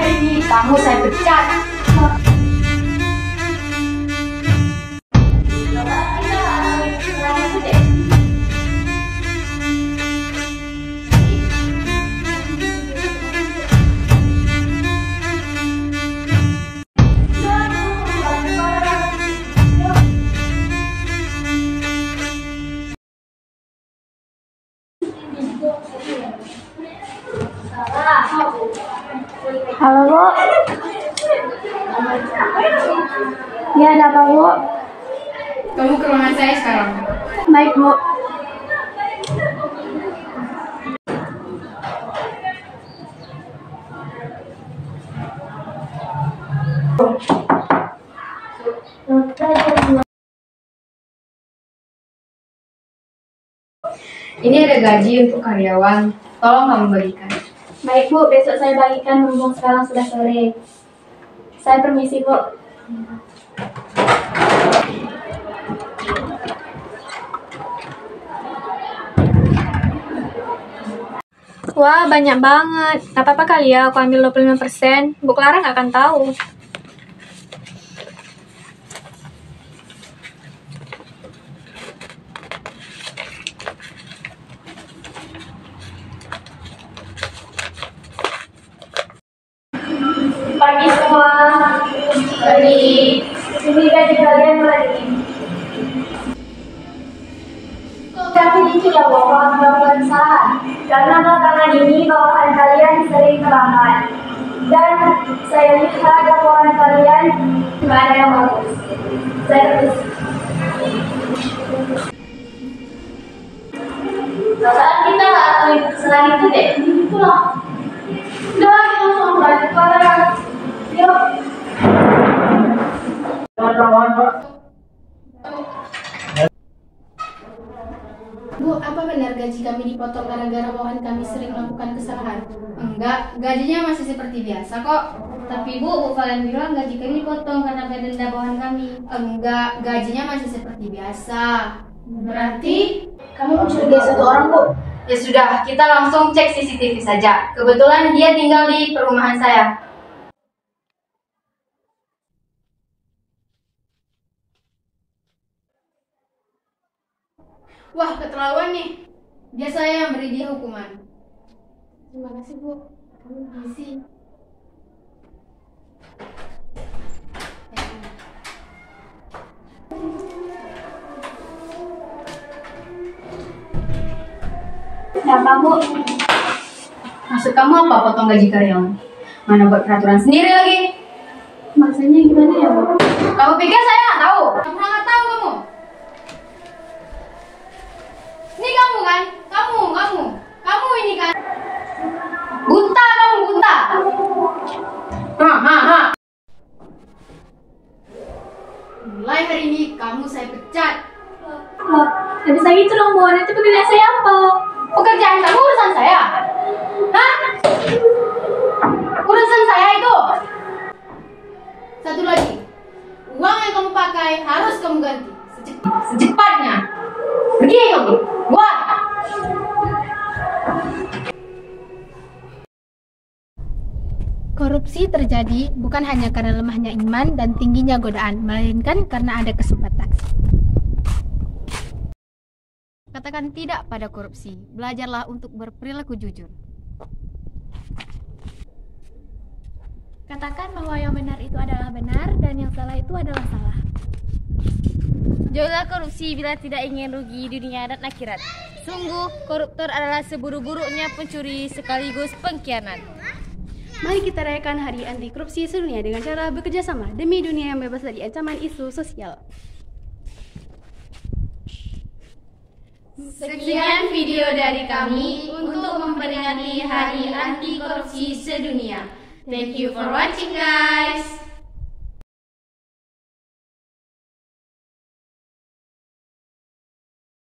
hari ini kamu saya pecat. Halo Bu. Ya, ada apa Bu? Kamu ke ruangan saya sekarang. Baik Bu. Ini ada gaji untuk karyawan. Tolong kamu bagikan. Baik Bu, besok saya bagikan mumpung sekarang sudah sore. Saya permisi Bu. Wah, banyak banget. Gak apa-apa kali ya aku ambil 25%. Bu Clara gak akan tahu. Pagi semua. Pagi. Ini gaji kalian lagi. Kami tidak bohong melakukan kesalahan karena belakangan ini bawahan kalian sering terlambat dan saya lihat laporan kalian tidak ada yang bagus. Saya terus. Perasaan kita atau kesalahan itu deh. Itulah. Udah, kita langsung balik pada. Yuk. Bu, apa benar gaji kami dipotong gara-gara bawahan kami sering melakukan kesalahan? Enggak, gajinya masih seperti biasa kok. Tapi Bu Valen bilang gaji kami dipotong karena ada denda bawahan kami. Enggak, gajinya masih seperti biasa. Berarti Kamu mencurigai satu orang, Bu? Ya sudah, kita langsung cek CCTV saja. Kebetulan dia tinggal di perumahan saya. wah, keterlaluan nih. Biar saya yang beri dia hukuman. Terima kasih Bu, kamu gizi. Kenapa Bu? Maksud kamu apa potong gaji karyawan? Mana buat peraturan sendiri lagi? Maksudnya gimana ya Bu? Kamu pikir saya nggak tahu? Nggak tahu kamu. Ini kamu kan? Kamu ini kan? Buta kamu, buta. Mulai hari ini kamu saya pecat. Loh, gak bisa gitu dong Bu, nanti pekerjaan saya apa? Pekerjaan kamu urusan saya. Hah? Urusan saya itu. Satu lagi, uang yang kamu pakai harus kamu ganti Secepatnya. Pergi kamu. Buat. Korupsi terjadi bukan hanya karena lemahnya iman dan tingginya godaan, melainkan karena ada kesempatan. Katakan tidak pada korupsi. Belajarlah untuk berperilaku jujur. Katakan bahwa yang benar itu adalah benar dan yang salah itu adalah salah. Jauhilah korupsi bila tidak ingin rugi dunia dan akhirat. Sungguh, koruptor adalah seburuk-buruknya pencuri sekaligus pengkhianat. Mari kita rayakan Hari Anti Korupsi Sedunia dengan cara bekerja sama demi dunia yang bebas dari ancaman isu sosial. Sekian video dari kami untuk memperingati Hari Anti Korupsi Sedunia. Thank you for watching guys.